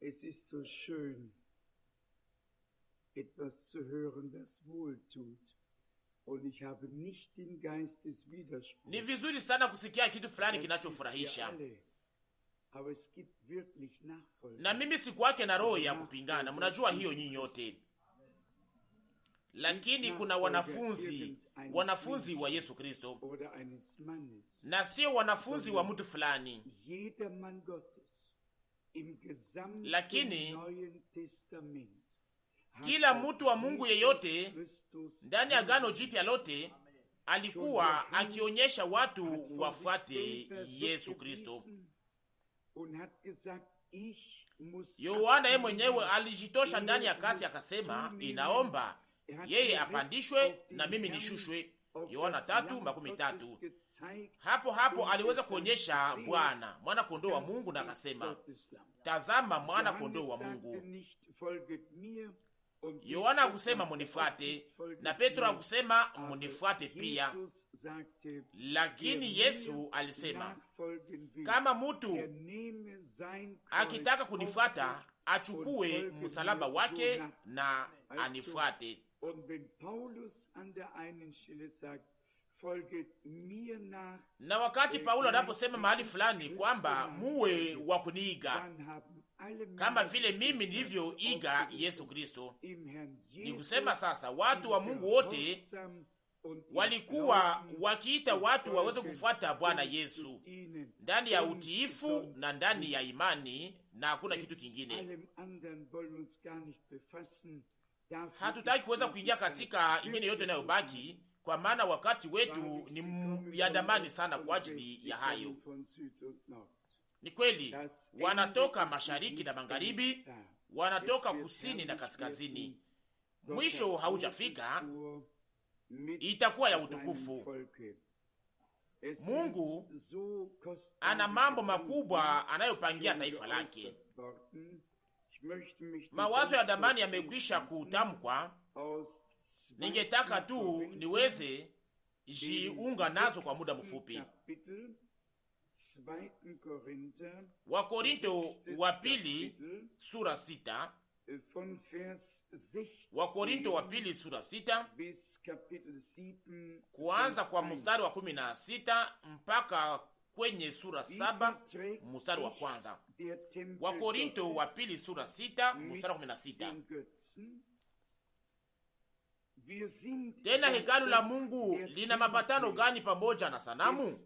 Es ist so schön, etwas zu hören, das wohltut. Und ich habe nicht den Geist des Widerspruchs. Ni vizuri sana kusikia kitu fulani kinachofurahisha. Aber es gibt wirklich Nachfolger. Na mimi sikuwake na roho ya kupingana, mnajua hiyo nyinyi yote. Lakini kuna wanafunzi wa Yesu Kristo, na sio wanafunzi wa mtu fulani. Lakini kila mtu wa Mungu yeyote ndani ya Agano Jipya lote alikuwa akionyesha watu wafuate Yesu Kristo. Yohana yeye mwenyewe alijitosha ndani ya kazi, akasema inaomba yeye apandishwe na mimi nishushwe. Yohana 3:13. Hapo aliweza kuonyesha Bwana mwana kondoo wa Mungu, na akasema tazama mwana kondoo wa Mungu. Yohana hakusema munifuate, na Petro hakusema munifuate pia, lakini Yesu alisema kama mtu akitaka kunifuata achukue msalaba wake na anifuate. Na wakati Paulo anaposema mahali fulani kwamba muwe wa kuniiga kama vile mimi nilivyoiga Yesu Kristo, ni kusema sasa watu wa Mungu wote walikuwa wakiita watu waweze kufuata Bwana Yesu ndani ya utiifu na ndani ya imani, na hakuna kitu kingine. Hatutaki kuweza kuingia katika ingine yote inayobaki, kwa maana wakati wetu ni ya damani sana kwa ajili ya hayo. Ni kweli wanatoka mashariki na magharibi, wanatoka kusini na kaskazini. Mwisho haujafika, itakuwa ya utukufu. Mungu ana mambo makubwa anayopangia taifa lake. Mawazo ya damani yamekwisha kutamkwa. Ningetaka tu niweze jiunga nazo kwa muda mfupi. Wakorinto wa pili sura 6. Wakorinto wa pili sura 6 kuanza kwa mstari wa 16 mpaka kwenye sura 7 mstari wa kwanza. Wakorinto wa pili sura 6 mstari wa 16. Tena hekalu la Mungu lina mapatano gani pamoja na sanamu?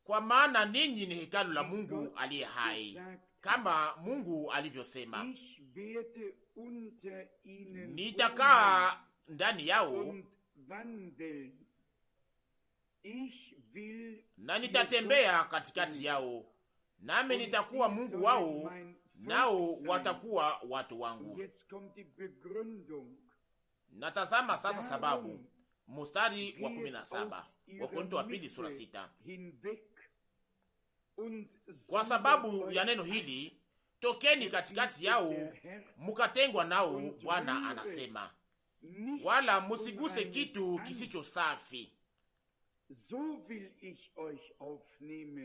Kwa maana ninyi ni hekalu la Mungu aliye hai, kama Mungu alivyosema, nitakaa ndani yao na nitatembea katikati yao, nami nitakuwa Mungu wao, nao watakuwa watu wangu. Natazama sasa sababu, mstari wa 17, Wakorintho wa pili sura 6. Kwa sababu ya neno hili, tokeni katikati yao, mukatengwa nao, Bwana anasema, wala musiguse kitu kisicho safi,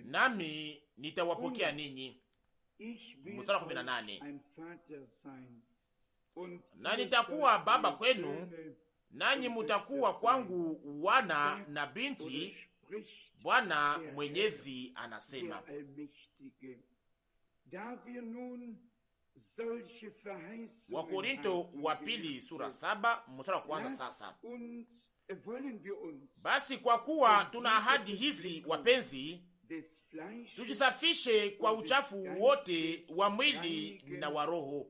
nami nitawapokea ninyi. Mstari wa 18, na nitakuwa baba kwenu, nanyi mutakuwa kwangu wana na binti, Bwana Mwenyezi anasema. Wakorinto wa pili sura 7 mstari wa kwanza. Sasa basi, kwa kuwa tuna ahadi hizi, wapenzi, tujisafishe kwa uchafu wote wa mwili na wa roho,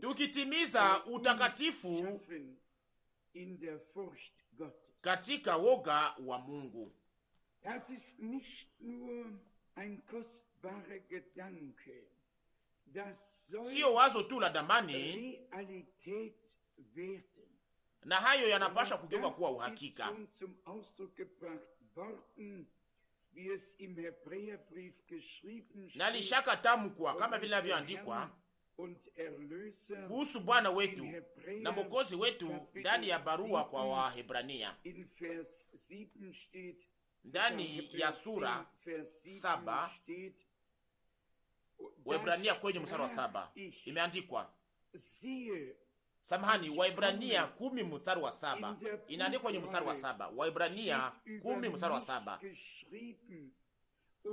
tukitimiza utakatifu katika woga wa Mungu. Sio wazo tu la damani, na hayo yanapasha kugeuka kuwa uhakika. Na lishaka tamkwa kama vile inavyoandikwa kuhusu Bwana wetu na Mwokozi wetu ndani ya barua kwa Wahebrania. ndani ya sura 7, Waebrania kwenye mstari wa 7 imeandikwa, samahani, Waebrania 10 mstari wa 7 inaandikwa kwenye mstari wa 7, Waebrania 10 mstari wa 7.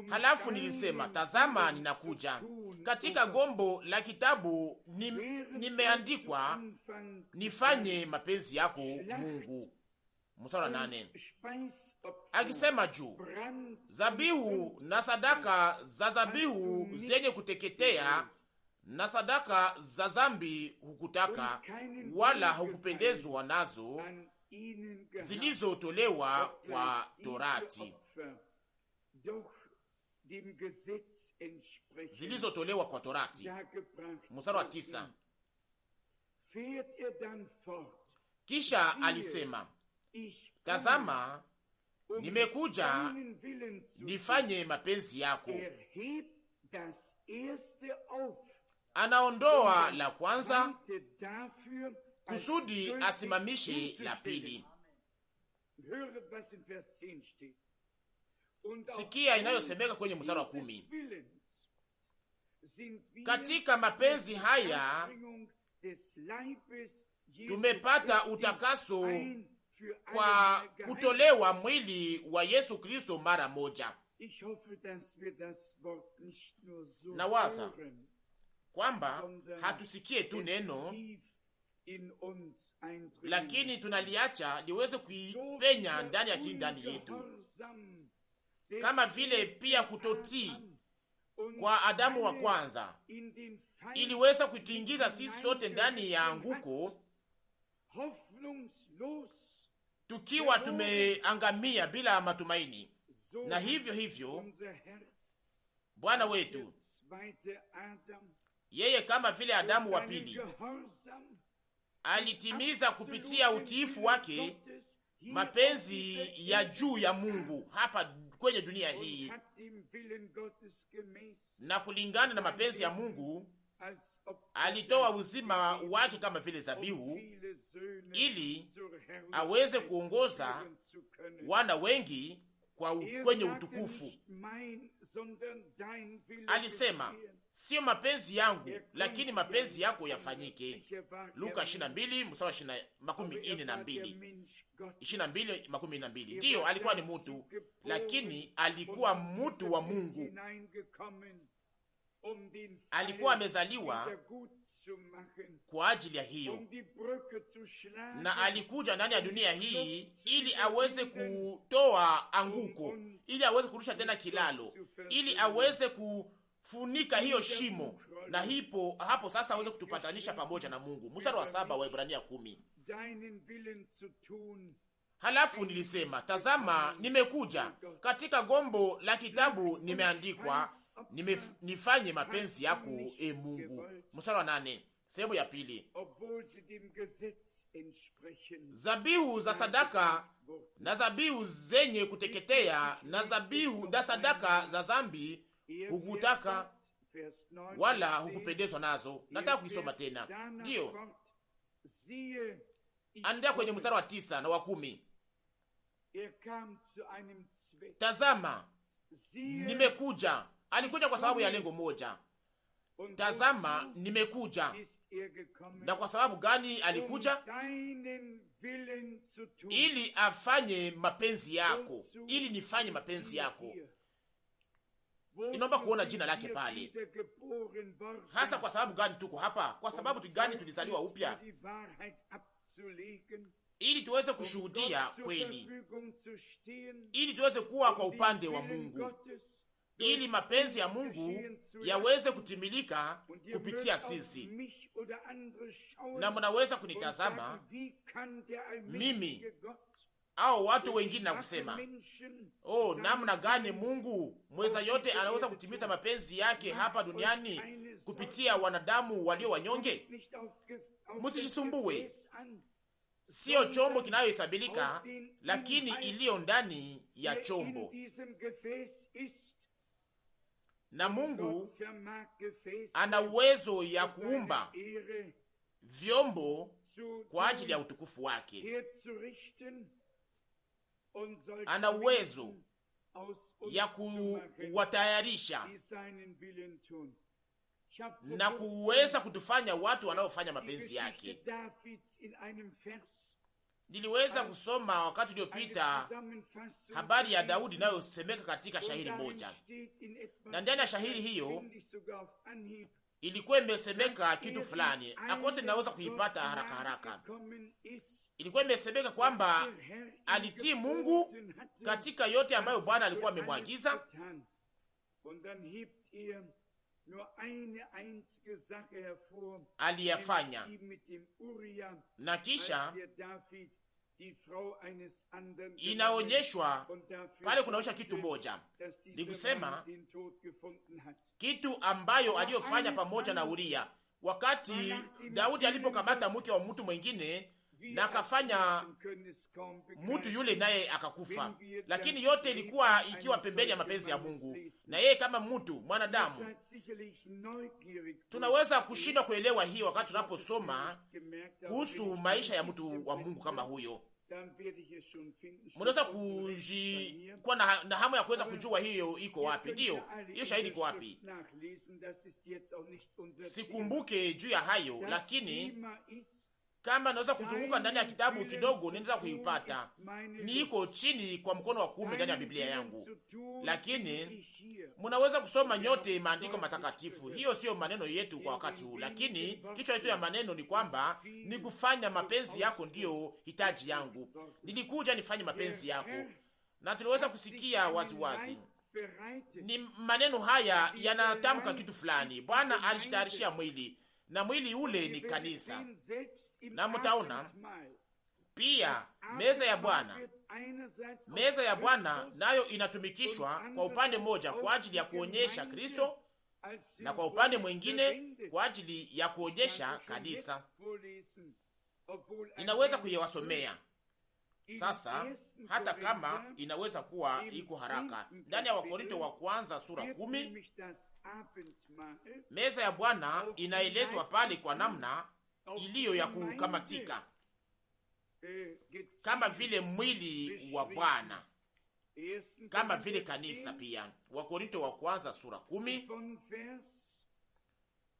Halafu nilisema, tazama ninakuja, katika gombo la kitabu nimeandikwa, nifanye mapenzi yako Mungu. Mstari wa 8 akisema juu, zabihu na sadaka za zabihu zenye kuteketea na sadaka za zambi hukutaka, wala hukupendezwa nazo, zilizotolewa kwa Torati, zilizotolewa kwa Torati. Mstari wa 9 kisha alisema, tazama nimekuja, nifanye mapenzi yako. Anaondoa la kwanza kusudi asimamishe la pili. Sikia inayosemeka kwenye mstari wa 10, katika mapenzi haya tumepata utakaso kwa kutolewa mwili wa Yesu Kristo mara moja. Nawaza kwamba hatusikie tu neno, lakini tunaliacha liweze kuipenya ndani ya akili ndani yetu, kama vile pia kutotii kwa Adamu wa kwanza iliweza kutuingiza sisi sote ndani ya anguko, tukiwa tumeangamia bila matumaini. Na hivyo hivyo Bwana wetu, yeye kama vile Adamu wa pili, alitimiza kupitia utiifu wake mapenzi ya juu ya Mungu hapa kwenye dunia hii, na kulingana na mapenzi ya Mungu alitoa uzima wake kama vile zabihu, ili aweze kuongoza wana wengi kwenye utukufu. Alisema, sio mapenzi yangu lakini mapenzi yako yafanyike. Luka 22 mstari 22. Ndiyo, alikuwa ni mtu, lakini alikuwa mtu wa Mungu. Alikuwa amezaliwa kwa ajili ya hiyo, na alikuja ndani ya dunia hii ili aweze kutoa anguko, ili aweze kurusha tena kilalo, ili aweze kufunika hiyo shimo, na hapo sasa aweze kutupatanisha pamoja na Mungu. Mstari wa 7 wa Ibrania 10. Halafu nilisema, tazama nimekuja, katika gombo la kitabu nimeandikwa, nifanye mapenzi yako e Mungu. Mstari wa 8, sehemu ya pili. Zabihu za sadaka na zabihu zenye kuteketea na zabihu na sadaka za zambi hukutaka, wala hukupendezwa nazo. Nataka kuisoma tena. Ndiyo, andika kwenye mstari wa 9 na wa 10. Tazama nimekuja. Alikuja kwa sababu ya lengo moja. Tazama nimekuja. Na kwa sababu gani alikuja? Ili afanye mapenzi yako, ili nifanye mapenzi yako. Inaomba kuona jina lake pale. Hasa kwa sababu gani tuko hapa? Kwa sababu gani tulizaliwa upya? Ili tuweze kushuhudia kweli, ili tuweze kuwa kwa upande wa Mungu, ili mapenzi ya Mungu yaweze kutimilika kupitia sisi. Na mnaweza kunitazama mimi au watu wengine na kusema, oh, namna gani Mungu mweza yote anaweza kutimiza mapenzi yake hapa duniani kupitia wanadamu walio wanyonge? Msijisumbue. Sio chombo kinayohesabilika, lakini iliyo ndani ya chombo. Na Mungu ana uwezo ya kuumba vyombo kwa ajili ya utukufu wake. Ana uwezo ya kuwatayarisha na kuweza kutufanya watu wanaofanya mapenzi yake. Niliweza kusoma wakati uliopita habari ya Daudi inayosemeka katika shahiri moja, na ndani ya shahiri hiyo ilikuwa imesemeka kitu fulani akose ninaweza kuipata haraka haraka. Ilikuwa imesemeka kwamba alitii Mungu katika yote ambayo Bwana alikuwa amemwagiza, aliyafanya, na kisha inaonyeshwa pale, kunaonyesha kitu moja, ni kusema kitu ambayo aliyofanya pamoja na Uria, wakati Daudi alipokamata mke wa mtu mwingine na akafanya mtu yule naye akakufa, lakini yote ilikuwa ikiwa pembeni ya mapenzi ya Mungu. Na yeye kama mtu mwanadamu tunaweza kushindwa kuelewa hii wakati tunaposoma kuhusu maisha ya mtu wa Mungu kama huyo. Mnaweza kuwa na hamu ya kuweza kujua hiyo iko wapi, ndiyo hiyo shahidi iko wapi. Sikumbuke juu ya hayo, lakini kama naweza kuzunguka ndani ya kitabu kidogo ninaweza kuipata. Ni iko chini kwa mkono wa kuume ndani ya Biblia yangu, lakini mnaweza kusoma nyote maandiko matakatifu. Hiyo sio maneno yetu kwa wakati huu, lakini kichwa yetu ya maneno ni kwamba ni kufanya mapenzi yako ndiyo hitaji yangu. Nilikuja nifanye mapenzi yako, na tuliweza kusikia waziwazi ni maneno haya yanatamka kitu fulani. Bwana alishitayarishia mwili, na mwili ule ni kanisa. Na mtaona pia meza ya Bwana. Meza ya Bwana nayo inatumikishwa kwa upande mmoja kwa ajili ya kuonyesha Kristo, na kwa upande mwingine kwa ajili ya kuonyesha kanisa. Inaweza kuyewasomea sasa, hata kama inaweza kuwa iko haraka. Ndani ya Wakorinto wa kwanza sura 10, meza ya Bwana inaelezwa pale kwa namna iliyo ya kukamatika, kama vile mwili wa Bwana, kama vile kanisa pia. Wakorinto wa kwanza sura 10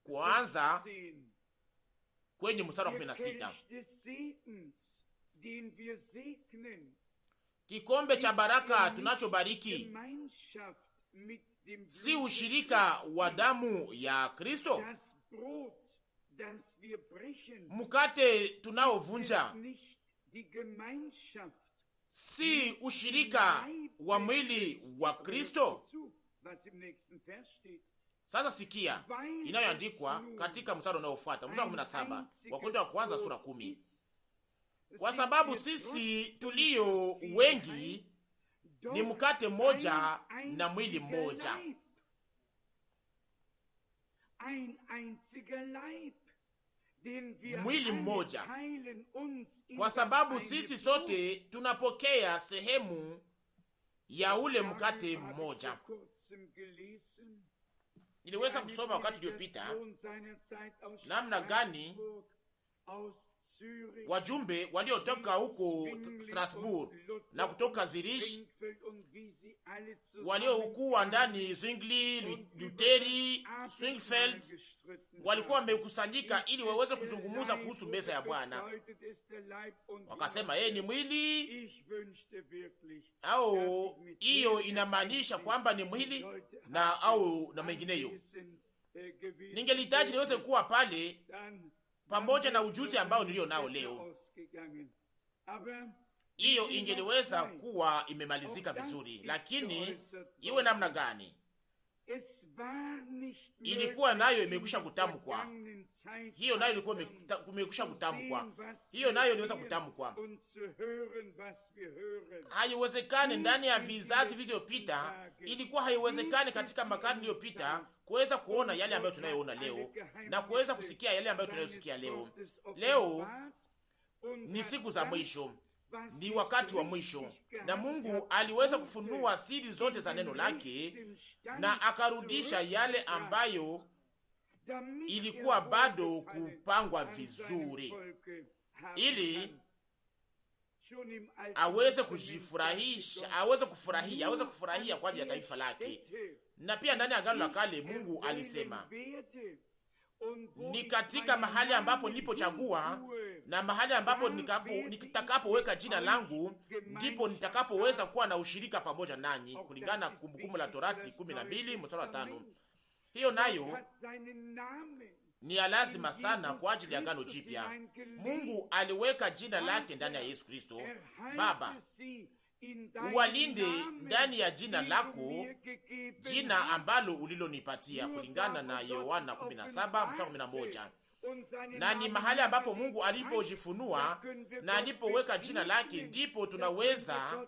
kuanza kwenye mstari wa 16. Kikombe cha baraka tunachobariki si ushirika wa damu ya Kristo? Mkate tunaovunja si ushirika wa mwili wa Kristo? Sasa sikia inayoandikwa katika mstari unaofuata, mstari 17, Wakorintho wa kwanza sura 10. Kwa sababu sisi tulio wengi ni mkate mmoja na mwili mmoja. Mwili mmoja, kwa sababu sisi sote tunapokea sehemu ya ule mkate mmoja. Niliweza kusoma wakati uliopita namna gani wajumbe waliotoka huko Strasbourg na kutoka Zurich, waliokuwa ndani Zwingli, Luteri, Swingfeld, walikuwa wamekusanyika ili waweze kuzungumza kuhusu meza ya Bwana. Wakasema ni mwili, au hiyo inamaanisha kwamba ni mwili na au na mengineyo. Ningelihitaji niweze kuwa pale pamoja na ujuzi ambao nilio nao leo. Hiyo ingeliweza kuwa imemalizika vizuri, lakini iwe namna gani, ilikuwa nayo imekwisha kutamkwa. Hiyo nayo ilikuwa imekwisha kutamkwa. Hiyo nayo iliweza kutamkwa. Haiwezekani ndani ya vizazi vilivyopita, ilikuwa haiwezekani katika makarne iliyopita kuweza kuona yale ambayo tunayoona leo na kuweza kusikia yale ambayo tunayosikia leo. Leo ni siku za mwisho, ni wakati wa mwisho, na Mungu aliweza kufunua siri zote za neno lake na akarudisha yale ambayo ilikuwa bado kupangwa vizuri, ili aweze kujifurahisha, aweze kufurahia kwa ajili ya taifa lake. Na pia ndani ya Agano la Kale Mungu alisema, ni katika mahali ambapo nilipochagua na mahali ambapo nitakapoweka jina langu, ndipo nitakapoweza kuwa na ushirika pamoja nanyi, kulingana na Kumbukumbu la Torati 12:5. Hiyo nayo ni ya lazima sana kwa ajili ya Agano Jipya. Mungu aliweka jina lake ndani ya Yesu Kristo. Baba, uwalinde ndani ya jina lako, jina ambalo ulilonipatia, kulingana na Yohana 17:11. Na ni mahali ambapo Mungu alipojifunua na alipoweka jina lake, ndipo tunaweza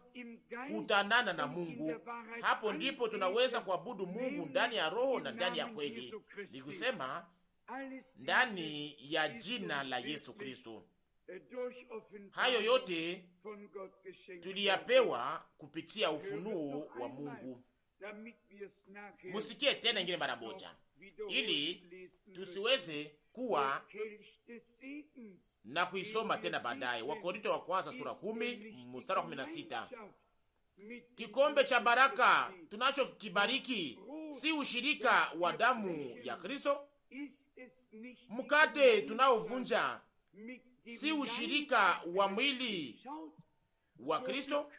kutanana na Mungu. Hapo ndipo tunaweza kuabudu Mungu ndani ya roho na ndani ya kweli, ni kusema ndani ya jina la Yesu Kristo. Hayo yote tuliyapewa kupitia ufunuo wa Mungu. Musikie tena ingine mara moja, ili tusiweze kuwa na kuisoma tena baadaye. Wakorintho wa kwanza sura 10:16. Kikombe cha baraka tunachokibariki si ushirika wa damu ya Kristo? Mkate tunaovunja si ushirika wa mwili wa Kristo?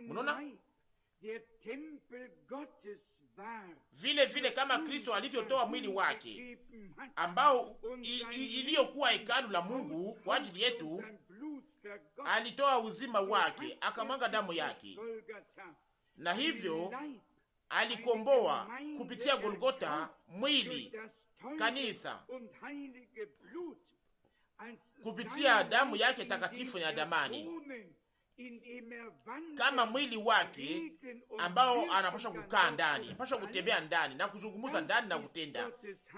Mnaona? Vile vile kama Kristo alivyotoa mwili wake ambao iliyokuwa hekalu la Mungu kwa ajili yetu, alitoa uzima wake akamwaga damu yake, na hivyo alikomboa kupitia Golgota mwili, kanisa, kupitia damu yake takatifu ya damani, kama mwili wake ambao anapaswa kukaa ndani, anapaswa kutembea ndani na kuzungumza ndani na kutenda.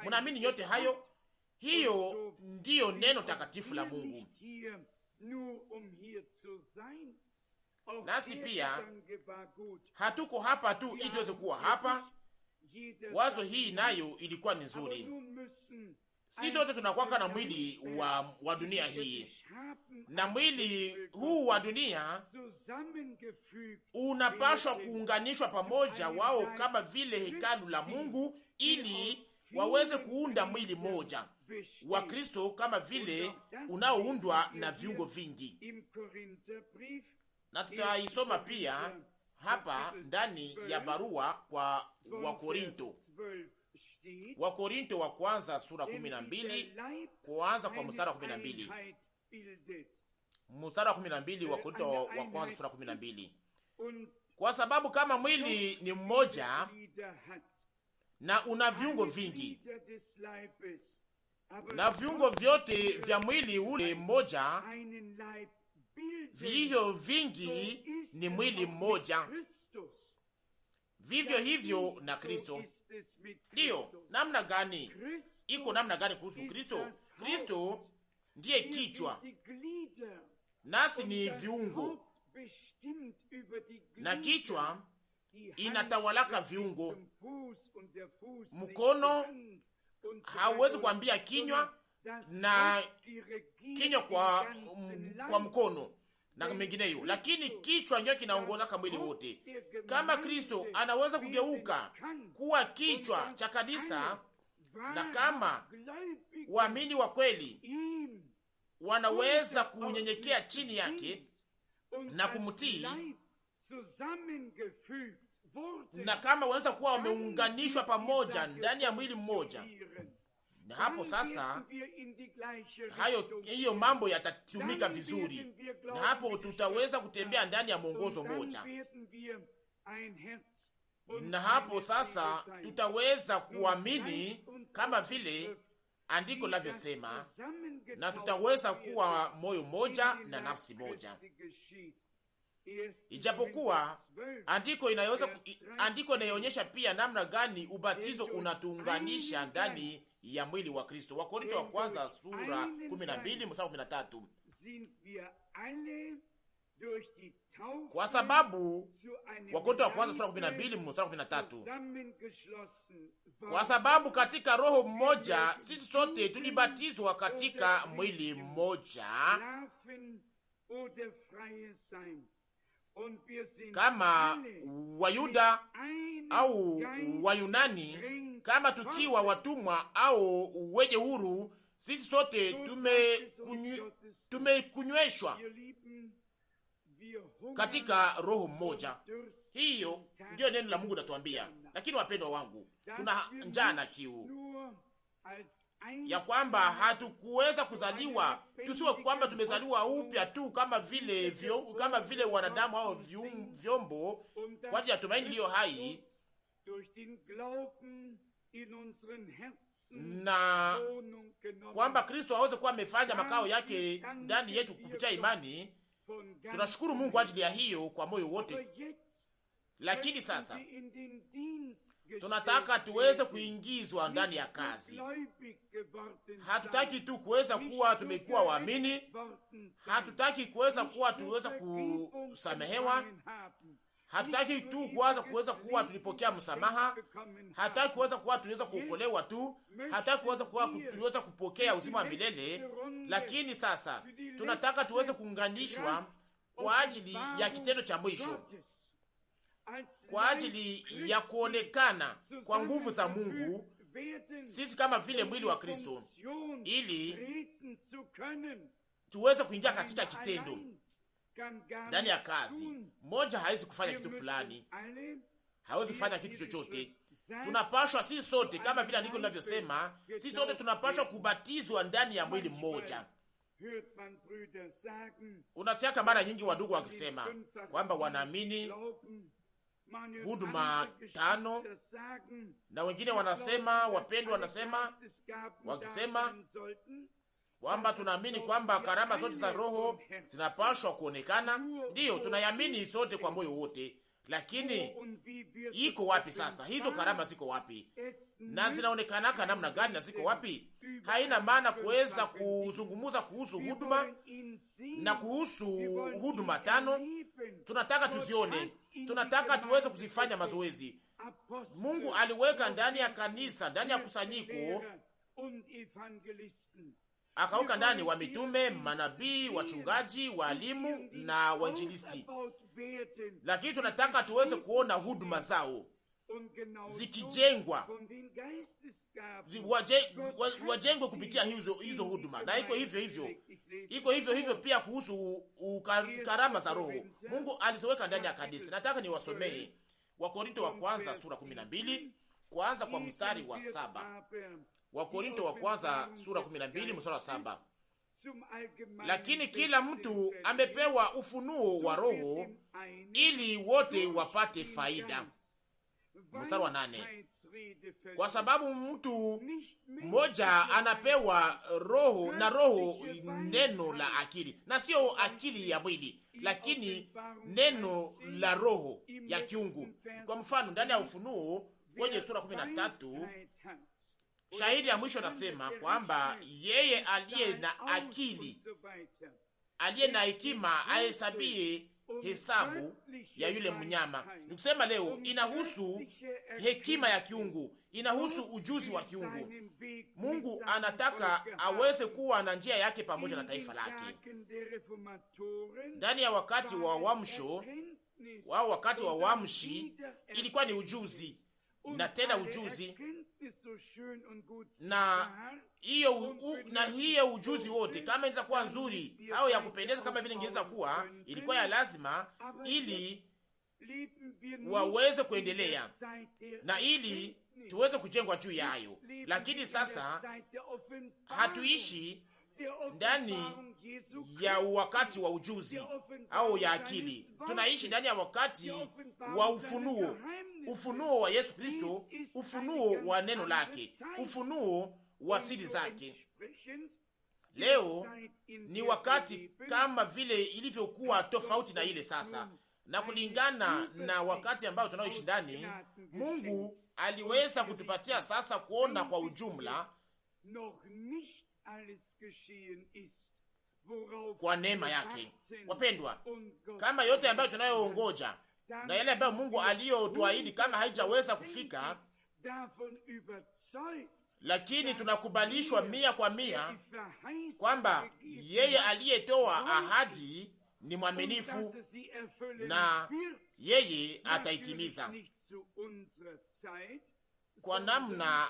Mnaamini nyote hayo? Hiyo ndiyo neno takatifu la Mungu. Nasi pia hatuko hapa tu ili tuweze kuwa hapa. Wazo hii nayo ilikuwa ni nzuri. Sisi sote tunakuwa na mwili wa dunia hii, na mwili huu wa dunia unapaswa kuunganishwa pamoja wao kama vile hekalu la Mungu, ili waweze kuunda mwili moja wa Kristo, kama vile unaoundwa na viungo vingi. Na tutaisoma pia hapa ndani ya barua kwa Wakorinto wa kwanza sura 12, kuanza kwa mstari wa 12. Mstari wa 12, Wakorinto wa kwanza sura 12. Kwa sababu kama mwili ni mmoja na una viungo vingi, na viungo vyote vya mwili ule mmoja vilivyo vingi ni mwili mmoja, vivyo hivyo na Kristo. Ndiyo, namna gani iko namna gani kuhusu Kristo? Kristo ndiye kichwa, nasi ni viungo, na kichwa inatawalaka viungo. Mkono hauwezi kuambia kinywa, na kinywa kwa mkono na mengineyo, lakini kichwa ndio kinaongoza kama mwili wote. Kama Kristo anaweza kugeuka kuwa kichwa cha kanisa, na kama waamini wa kweli wanaweza kunyenyekea chini yake na kumtii, na kama wanaweza kuwa wameunganishwa pamoja ndani ya mwili mmoja, na hapo sasa hiyo mambo yatatumika vizuri, na hapo tutaweza kutembea ndani ya mwongozo moja, na hapo sasa tutaweza kuamini kama vile andiko linavyosema, na tutaweza kuwa moyo moja na nafsi moja. Ijapokuwa andiko inaonyesha pia namna gani ubatizo unatuunganisha ndani ya mwili wa Kristo. Wakorintho wa kwanza sura 12 mstari 13. Kwa sababu Wakorintho wa kwanza sura 12 mstari 13. Kwa sababu katika roho mmoja sisi sote tulibatizwa katika mwili mmoja, kama Wayuda au Wayunani, kama tukiwa watumwa au wenye huru, sisi sote tumekunyweshwa katika roho mmoja. Hiyo ndiyo neno la Mungu natuambia. Lakini wapendwa wangu, tuna njaa na kiu ya kwamba hatukuweza kuzaliwa, tusiwe kwamba tumezaliwa upya tu kama vile wanadamu au vyombo kwa ajili ya tumaini iliyo hai, na kwamba Kristo aweze kuwa amefanya makao yake ndani yetu kupitia imani. Tunashukuru Mungu kwa ajili ya hiyo kwa moyo wote. Lakini sasa tunataka tuweze kuingizwa ndani ya kazi. Hatutaki tu kuweza kuwa tumekuwa waamini, hatutaki kuweza kuwa tuweza kusamehewa, hatutaki tu kuweza kuwa tulipokea msamaha, hatutaki kuweza kuwa tuliweza kuokolewa tu, hatutaki kuweza kuwa tuliweza kupokea uzima wa milele. Lakini sasa tunataka tuweze kuunganishwa kwa ajili ya kitendo cha mwisho, kwa ajili ya kuonekana kwa nguvu za Mungu, sisi kama vile mwili wa Kristo, ili tuweze kuingia katika kitendo ndani ya kazi. Mmoja hawezi kufanya kitu fulani, hawezi kufanya kitu chochote. Tunapashwa sisi sote, kama vile andiko linavyosema, sisi sote tunapashwa kubatizwa ndani ya mwili mmoja. Unasikia mara nyingi wadugu wakisema kwamba wanaamini huduma 5, na wengine wanasema, wapendwa wanasema, wakisema kwamba tunaamini kwamba karama zote za Roho zinapaswa kuonekana. Ndiyo, tunayamini sote kwa moyo wote, lakini iko wapi sasa? Hizo karama ziko wapi na zinaonekanaka namna gani na ziko wapi? Haina maana kuweza kuzungumuza kuhusu huduma na kuhusu huduma 5. Tunataka tuzione, tunataka tuweze kuzifanya mazoezi. Mungu aliweka ndani ya kanisa, ndani ya kusanyiko, akaweka ndani wa mitume, manabii, wachungaji, walimu na wainjilisti. Lakini tunataka tuweze kuona huduma zao zikijengwa, wajengwe kupitia hizo huduma. Na iko hivyo hivyo pia kuhusu karama za Roho. Mungu aliziweka ndani ya kanisa. Nataka niwasomee Wakorinto wa kwanza sura 12 kuanza kwa mstari wa 7. Wakorinto wa kwanza sura 12 mstari wa 7. Lakini kila mtu amepewa ufunuo wa Roho ili wote wapate faida. Mstari wa 8. Kwa sababu mtu mmoja anapewa Roho, na Roho neno la akili, na sio akili ya mwili, lakini neno la Roho ya kiungu. Kwa mfano ndani ya Ufunuo kwenye sura 13 shahidi ya mwisho nasema kwamba yeye aliye na akili, aliye na hekima ahesabie hesabu ya yule mnyama. Nikusema leo inahusu hekima ya kiungu, inahusu ujuzi wa kiungu. Mungu anataka aweze kuwa na njia yake pamoja na taifa lake. Ndani ya wakati wa uamsho wao, wakati wa uamshi, ilikuwa ni ujuzi na tena ujuzi, na hiyo ujuzi wote, kama inaweza kuwa nzuri au ya kupendeza kama vile ingeweza kuwa, ilikuwa ya lazima ili waweze kuendelea na ili tuweze kujengwa juu yayo. Lakini sasa hatuishi ndani ya wakati wa ujuzi au ya akili, tunaishi ndani ya wakati wa ufunuo wa Yesu Kristo, ufunuo wa neno lake, ufunuo wa siri zake. Leo ni wakati kama vile ilivyokuwa tofauti na ile sasa, na kulingana na wakati ambao tunaoishi ndani, Mungu aliweza kutupatia sasa kuona kwa ujumla kwa neema yake. Wapendwa, kama yote ambayo tunayoongoja na yale ambayo Mungu aliyotuahidi kama haijaweza kufika, lakini tunakubalishwa 100% kwamba yeye aliyetoa ahadi ni mwaminifu na yeye ataitimiza kwa namna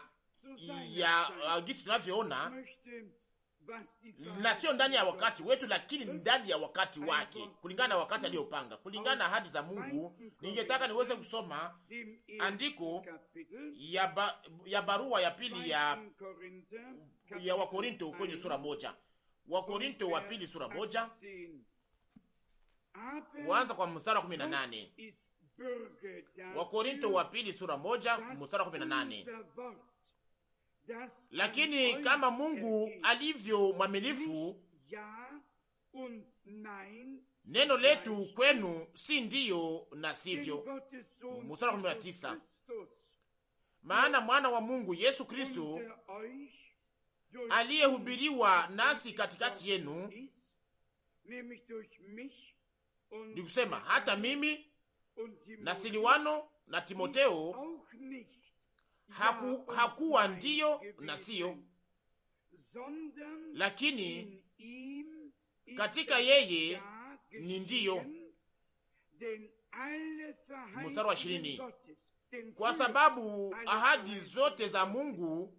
ya gisi tunavyoona, na sio ndani ya wakati wetu, lakini ndani ya wakati wake, kulingana na wakati aliyopanga, kulingana na ahadi za Mungu. Ningetaka niweze kusoma andiko ya barua ya pili ya Wakorinto kwenye sura moja. Wakorinto wa pili sura moja, kuanza kwa mstari wa 18. Wakorinto wa pili sura moja mstari wa 18. Lakini kama Mungu alivyo mwaminifu, neno letu kwenu si ndiyo na sivyo. Mstari wa 19. Maana mwana wa Mungu Yesu Kristo aliyehubiriwa nasi katikati yenu, ni kusema hata mimi na Silwano na Timoteo, hakuwa ndiyo na siyo, lakini katika yeye ni ndiyo. Mstari wa 20. Kwa sababu ahadi zote za Mungu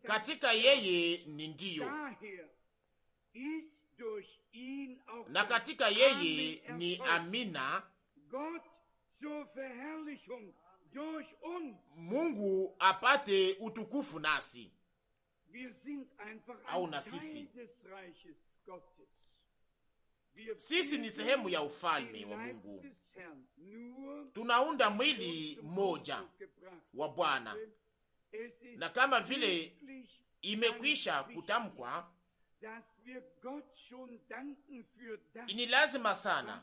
katika yeye ni ndiyo, na katika yeye ni amina, Mungu apate utukufu nasi au na sisi. Sisi ni sehemu ya ufalme wa Mungu, tunaunda mwili mmoja wa Bwana, na kama vile imekwisha kutamkwa, ni lazima sana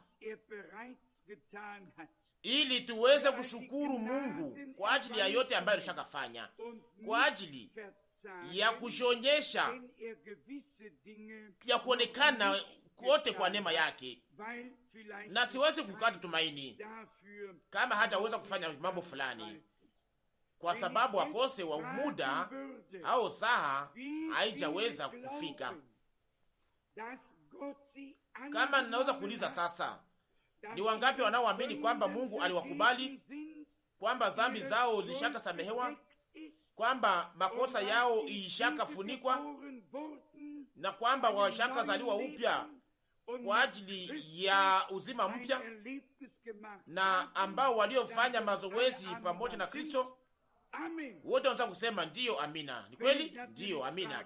ili tuweze kushukuru Mungu kwa ajili ya yote ambayo alishakafanya, kwa ajili ya kujionyesha, ya kuonekana kote kwa neema yake, na siwezi kukata tumaini kama hajaweza kufanya mambo fulani, kwa sababu akose wa muda au saha haijaweza kufika. Kama ninaweza kuuliza sasa, ni wangapi wanaoamini kwamba Mungu aliwakubali, kwamba dhambi zao zilishaka samehewa, kwamba makosa yao ilishaka funikwa, na kwamba washaka zaliwa upya kwa ajili ya uzima mpya, na ambao waliofanya mazoezi pamoja na Kristo? Wote wanataka kusema ndiyo, amina. Ni kweli, ndiyo, amina.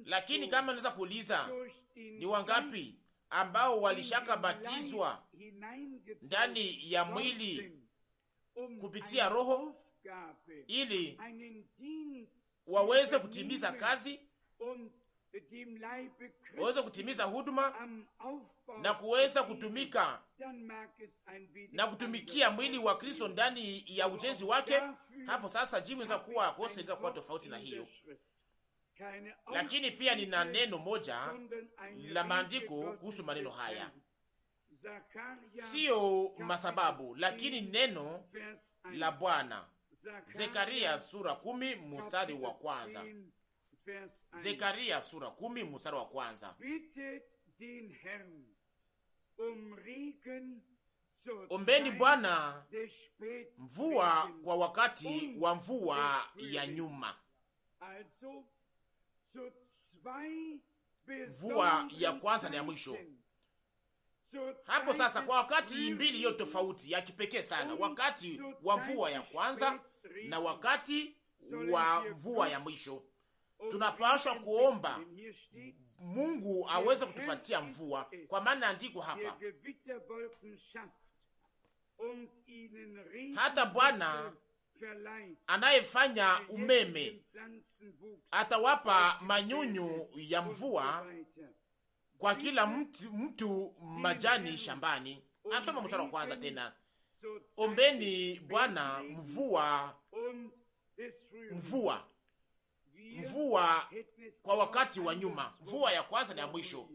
Lakini kama naweza kuuliza, ni wangapi ambao walishaka batizwa ndani ya mwili kupitia Roho ili waweze kutimiza kazi, waweze kutimiza huduma na kuweza kutumika na kutumikia mwili wa Kristo ndani ya ujenzi wake? Hapo sasa jibu inaweza kuwa kosa, inaweza kuwa tofauti na hiyo. Lakini pia nina neno moja la maandiko kuhusu maneno haya, sio masababu, lakini neno la Bwana. Zekaria sura 10 mstari wa kwanza. Zekaria sura 10 mstari wa kwanza. Ombeni Bwana mvua kwa wakati wa mvua ya nyuma. Mvua ya kwanza na ya mwisho. Hapo sasa, kwa wakati mbili hiyo tofauti ya kipekee sana, wakati wa mvua ya kwanza na wakati wa mvua ya mwisho, tunapaswa kuomba Mungu aweze kutupatia mvua, kwa maana andiko hapa, hata Bwana anayefanya umeme atawapa manyunyu ya mvua kwa kila mtu majani shambani. Anasoma mstari wa kwanza tena, ombeni Bwana mvua kwa wakati wa nyuma, mvua ya kwanza na ya mwisho.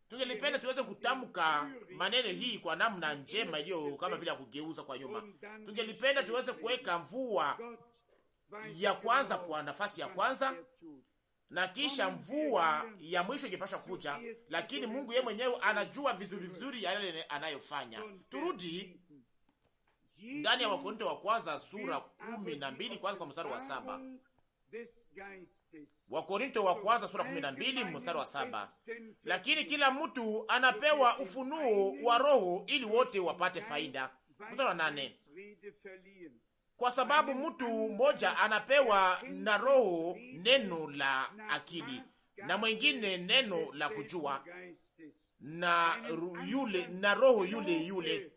Tungelipenda tuweze kutamka maneno hii kwa namna njema iliyo kama vile ya kugeuza kwa nyuma. Tungelipenda tuweze kuweka mvua ya kwanza kwa nafasi ya kwanza na kisha mvua ya mwisho ingepasha kuja, lakini Mungu yeye mwenyewe anajua vizuri vizuri yale anayofanya. Turudi ndani ya Wakorinto wa kwanza sura 12 kwanza kwa mstari wa 7. Wakorinto wa kwanza sura 12 mstari wa 7. Lakini kila mtu anapewa ufunuo wa Roho ili wote wapate faida. Mstari wa 8. Kwa sababu mtu mmoja anapewa na Roho neno la akili, na mwingine neno la kujua, na yule na Roho yule.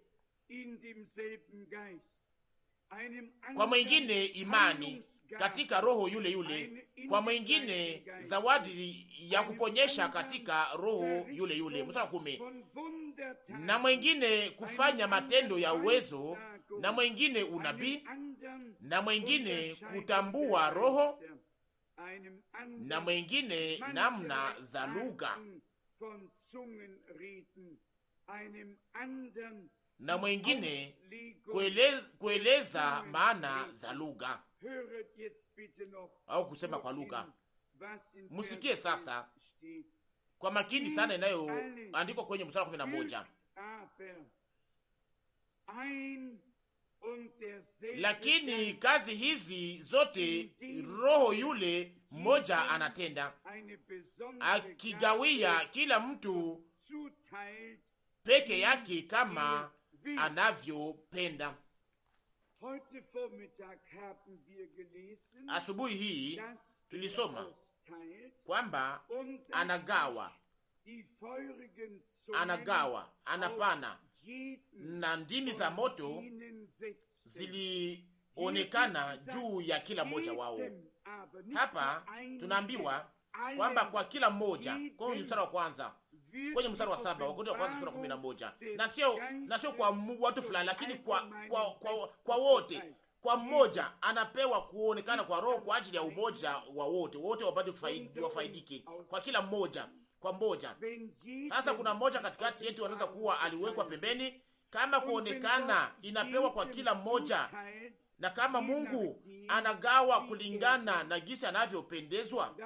Kwa mwingine imani katika Roho yule, kwa mwingine zawadi ya kuponyesha katika Roho yule. Mstari wa 10. Na mwingine kufanya matendo ya uwezo, na mwingine unabii, na mwingine kutambua roho, na mwingine namna za lugha, na mwingine kueleza maana za lugha au kusema kwa lugha. Musikie sasa kwa makini sana inayoandikwa kwenye mstari wa 11. Lakini kazi hizi zote Roho yule mmoja anatenda, akigawia kila mtu peke yake kama anavyopenda. Asubuhi hii tulisoma kwamba anagawa, anapana, na ndimi za moto zilionekana juu ya kila mmoja wao. Hapa tunaambiwa kwamba kwa kila mmoja, kwenye mstari wa kwanza, kwenye mstari wa 7 Wakorintho wa kwanza sura 11, na sio kwa watu fulani, lakini kwa wote. Kwa mmoja anapewa kuonekana kwa Roho kwa ajili ya umoja wa wote wapate wafaidike. Kwa kila mmoja, kwa mmoja. Sasa kuna mmoja katikati yetu anaweza kuwa aliwekwa pembeni, kama kuonekana inapewa kwa kila mmoja, na kama Mungu anagawa kulingana na jinsi anavyopendezwa.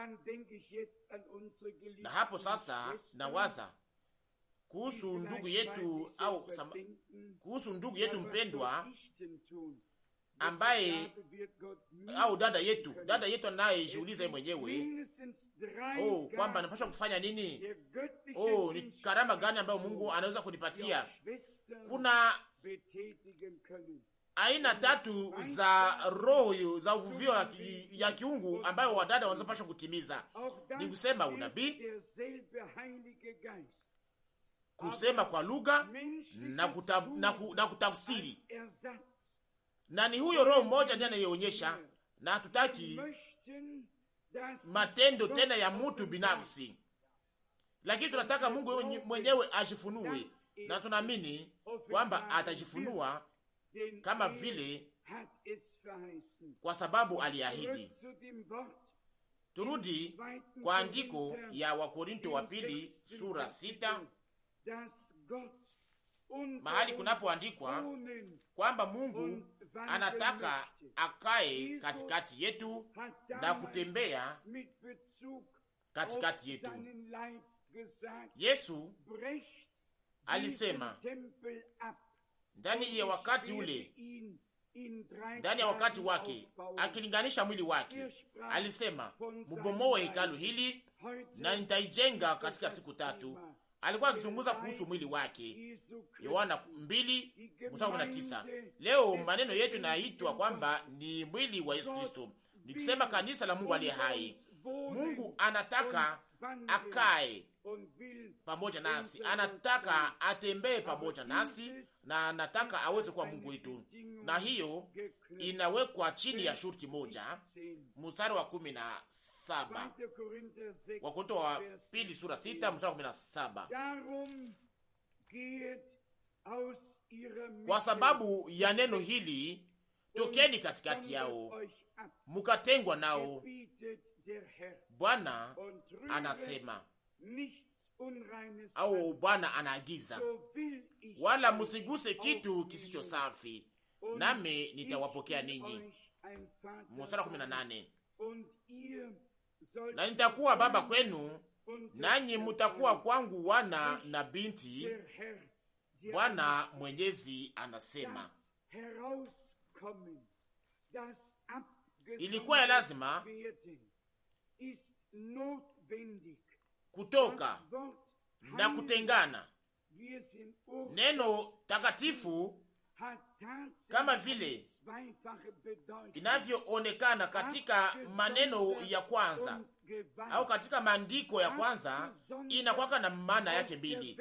Na hapo sasa nawaza kuhusu ndugu yetu mpendwa ambaye au dada yetu anayejiuliza mwenyewe, kwamba anapaswa kufanya nini? Ni karama gani ambayo Mungu anaweza kunipatia? Kuna aina 3 za roho za uvuvio ya kiungu ambayo wadada wanapaswa kutimiza. Ni kusema unabii, kusema kwa lugha na kutafsiri. Na ni huyo Roho mmoja ndiye anayeonyesha, na hatutaki matendo tena ya mtu binafsi, lakini tunataka Mungu mwenyewe ajifunue, na tunaamini kwamba atajifunua kama vile, kwa sababu aliahidi. Turudi kwa andiko ya Wakorinto wa pili sura 6, mahali kunapoandikwa kwamba Mungu anataka akae katikati yetu na kutembea katikati yetu. Yesu alisema ndani ya wakati ule, ndani ya wakati wake, akilinganisha mwili wake, alisema mubomoe hekalu hili na nitaijenga katika siku 3. Alikuwa akizungumza kuhusu mwili wake, Yohana 2:19. Leo maneno yetu naitwa kwamba ni mwili wa Yesu Kristo, nikisema kanisa la Mungu aliye hai. Mungu anataka akae pamoja nasi, anataka atembee pamoja nasi, na anataka aweze kuwa Mungu wetu, na hiyo inawekwa chini ya shurti moja. Mstari wa 17, Wakorintho wa pili sura 6 mstari wa 17. Kwa sababu ya neno hili, tokeni katikati yao, mukatengwa nao. Bwana anasema, au Bwana anaagiza, wala musiguse kitu kisicho safi, nami nitawapokea ninyi. Mstari 18, na nitakuwa baba kwenu, nanyi mutakuwa kwangu wana na binti, Bwana Mwenyezi anasema. Ilikuwa ya lazima kutoka na kutengana. Neno takatifu kama vile inavyoonekana katika maneno ya kwanza au katika maandiko ya kwanza, inakuwa na maana yake mbili.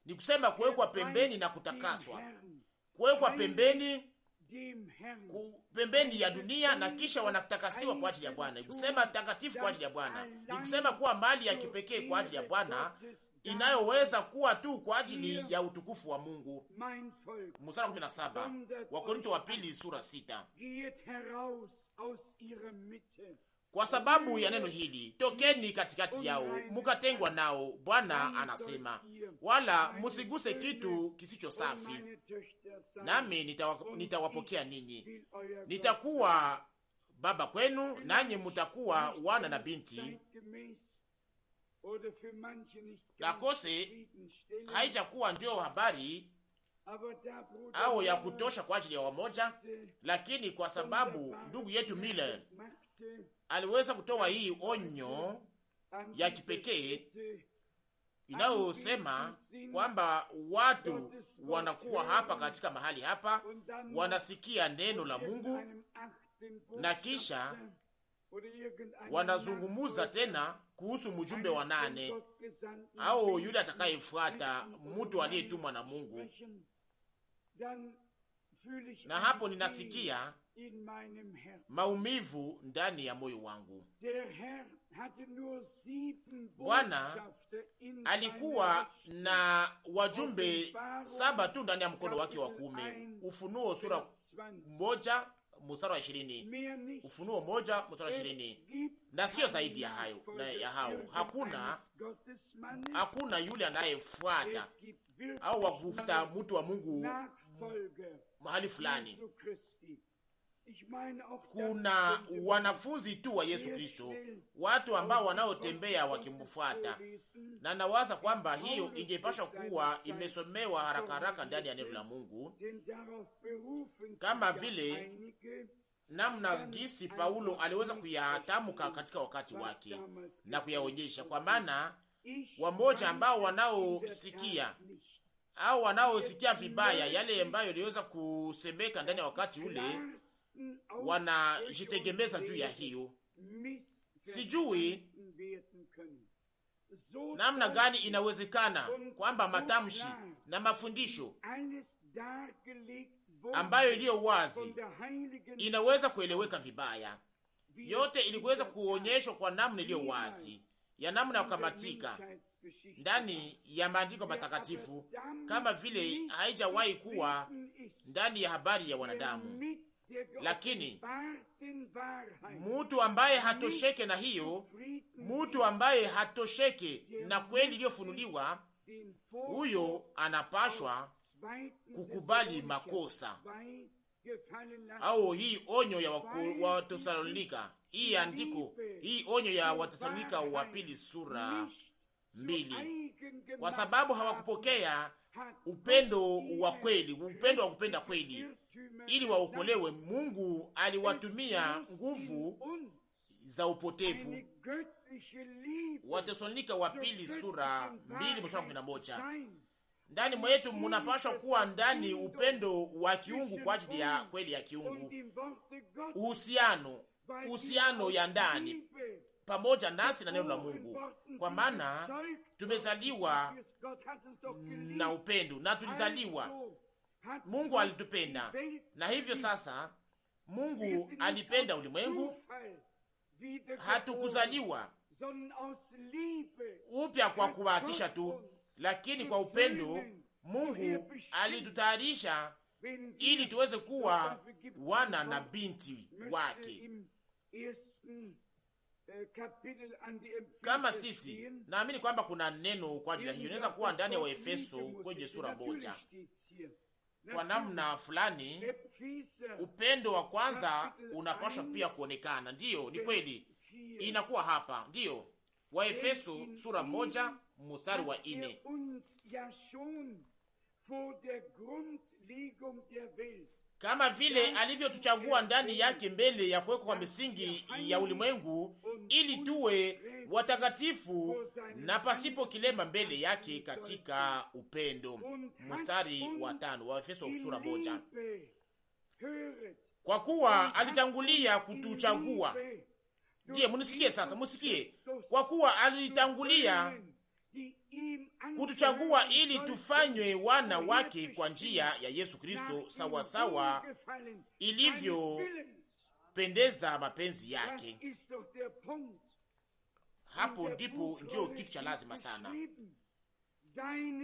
Ni kusema kuwekwa pembeni na kutakaswa, kuwekwa pembeni ya dunia na kisha wanatakasiwa kwa ajili ya Bwana. Ni kusema takatifu kwa ajili ya Bwana, ni kusema kuwa mali ya kipekee kwa ajili ya Bwana, inayoweza kuwa tu kwa ajili ya utukufu wa Mungu. Mstari 17 wa Korinto wa pili sura 6. Kwa sababu ya neno hili, tokeni katikati yao, mukatengwa nao, Bwana anasema, wala musiguse kitu kisicho safi, nami nitawapokea ninyi. Nitakuwa baba kwenu, nanyi mutakuwa wana na binti. Na kose haijakuwa ndio habari au ya kutosha kwa ajili ya wamoja, lakini kwa sababu ndugu yetu Miller aliweza kutoa hii onyo ya kipekee inayosema kwamba watu wanakuwa hapa katika mahali hapa, wanasikia neno la Mungu na kisha wanazungumuza tena kuhusu mjumbe wa 8 au yule atakayefuata, mtu aliyetumwa na Mungu. Na hapo ninasikia maumivu ndani ya moyo wangu. Bwana alikuwa na wajumbe 7 tu ndani ya mkono wake wa kuume. Ufunuo sura 1 mstari wa 20. Ufunuo 1 mstari wa 20. Na sio zaidi ya hayo, na ya hao hakuna yule anayefuata au wakufuata mtu wa Mungu mahali fulani. Kuna wanafunzi tu wa Yesu Kristo, watu ambao wanaotembea wakimfuata, na nawaza kwamba hiyo ingepasha kuwa imesomewa haraka haraka ndani ya neno la Mungu, kama vile namna gisi Paulo aliweza kuyatamka katika wakati wake na kuyaonyesha. Kwa maana wamoja ambao wanaosikia au wanaosikia vibaya yale ambayo iliweza kusemeka ndani ya wakati ule, wanajitegemeza juu ya hiyo. Sijui namna gani inawezekana kwamba matamshi na mafundisho ambayo iliyo wazi inaweza kueleweka vibaya. Yote iliweza kuonyeshwa kwa namna iliyo wazi ya namna ya kukamatika ndani ya maandiko matakatifu, kama vile haijawahi kuwa ndani ya habari ya wanadamu. Lakini mtu ambaye hatosheke na hiyo, mtu ambaye hatosheke na kweli iliyofunuliwa, huyo anapashwa kukubali makosa au hii onyo ya Watesalonika, hii andiko, hii onyo ya Watesalonika wa pili sura 2, kwa sababu hawakupokea upendo wa kweli, upendo wa kupenda kweli ili waokolewe. Mungu aliwatumia nguvu za upotevu. Watesalonika wa pili sura 2 mstari 11. Ndani mwetu munapaswa kuwa ndani upendo wa kiungu kwa ajili ya kweli ya kiungu, uhusiano ya ndani pamoja nasi na neno la Mungu, kwa maana tumezaliwa na upendo na tulizaliwa, Mungu alitupenda, na hivyo sasa Mungu alipenda ulimwengu. Hatukuzaliwa upya kwa kubahatisha tu, lakini kwa upendo Mungu alitutayarisha ili tuweze kuwa wana na binti wake. Kama sisi, naamini kwamba kuna neno kwa ajili hiyo. Inaweza kuwa ndani ya Waefeso kwenye sura 1. Kwa namna fulani upendo wa kwanza unapaswa pia kuonekana. Ndiyo, ni kweli. inakuwa hapa, ndiyo Waefeso sura 1 mstari wa 4. Kama vile alivyotuchagua ndani yake mbele ya kuwekwa kwa misingi ya ulimwengu, ili tuwe watakatifu na pasipo kilema mbele yake katika upendo. Mstari wa 5 wa Efeso sura 1. Kwa kuwa alitangulia kutuchagua. Ndiye, munisikie sasa, musikie. Kwa kuwa alitangulia kutuchagua ili tufanywe wana wake kwa njia ya Yesu Kristo, sawa sawa ilivyopendeza mapenzi yake. Hapo ndipo ndio kitu cha lazima sana.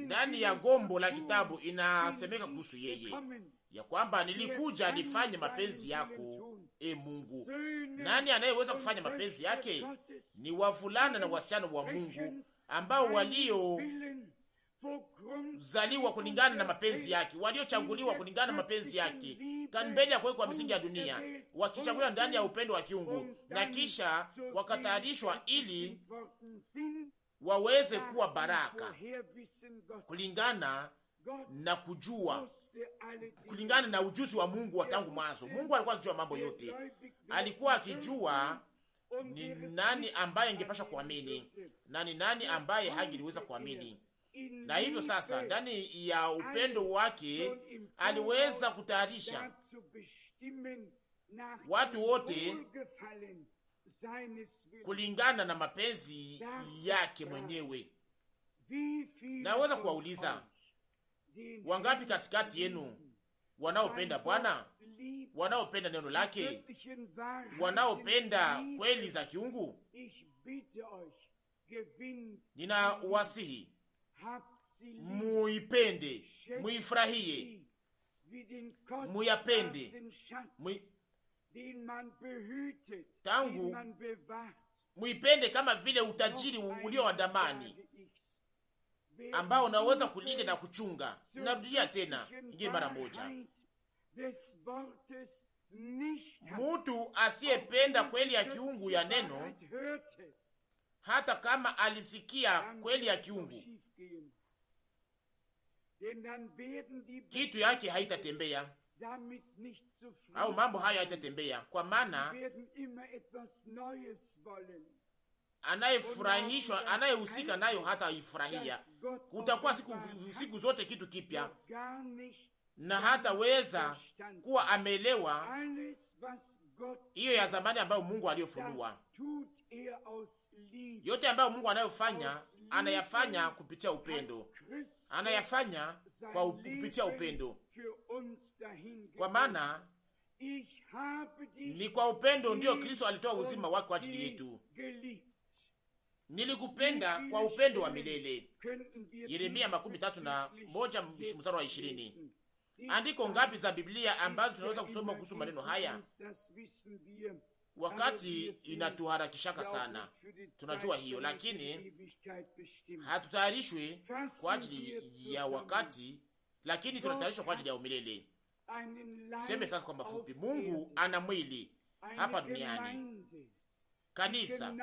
Ndani ya gombo la kitabu inasemeka kuhusu yeye ya kwamba nilikuja nifanye mapenzi yako, e Mungu. Nani anayeweza kufanya mapenzi yake? Ni wavulana na wasichana wa Mungu ambao waliozaliwa kulingana na mapenzi yake, waliochaguliwa kulingana na mapenzi yake mbele ya kuwekwa misingi ya dunia, wakichaguliwa ndani ya upendo wa kiungu, na kisha wakatayarishwa ili waweze kuwa baraka kulingana na kujua, kulingana na ujuzi wa Mungu wa tangu mwanzo. Mungu alikuwa akijua mambo yote, alikuwa akijua ni nani ambaye angepasha kuamini na ni nani ambaye hangeliweza kuamini. Na hivyo sasa, ndani ya upendo wake aliweza kutayarisha watu wote kulingana na mapenzi yake mwenyewe. Naweza kuwauliza, wangapi katikati yenu wanaopenda Bwana, wanaopenda neno lake, wanaopenda kweli za kiungu? Ninawasihi muipende, muifurahie, muyapende, tangu muipende kama vile utajiri ulio wa damani ambao unaweza kulinda na kuchunga. Narudia tena ingine mara moja, mtu asiyependa kweli ya kiungu ya neno, hata kama alisikia kweli ya kiungu, kitu yake haitatembea au mambo haya haitatembea, kwa maana anayefurahishwa, anayehusika nayo hata ifurahia. Kutakuwa siku zote kitu kipya, na hataweza kuwa ameelewa hiyo ya zamani ambayo Mungu aliyofunua. Yote ambayo Mungu anayofanya, anayafanya kupitia upendo, anayafanya kwa kupitia upendo, kwa maana ni kwa upendo ndiyo Kristo alitoa uzima wake kwa ajili yetu. Nilikupenda kwa upendo wa milele. Yeremia 31 mstari wa 20. Andiko ngapi za Biblia ambazo tunaweza kusoma kuhusu maneno haya? Wakati inatuharakishaka sana, tunajua hiyo, lakini hatutayarishwi kwa ajili ya wakati, lakini tunatayarishwa kwa ajili ya umilele. Seme sasa kwa mafupi, Mungu ana mwili hapa duniani, kanisa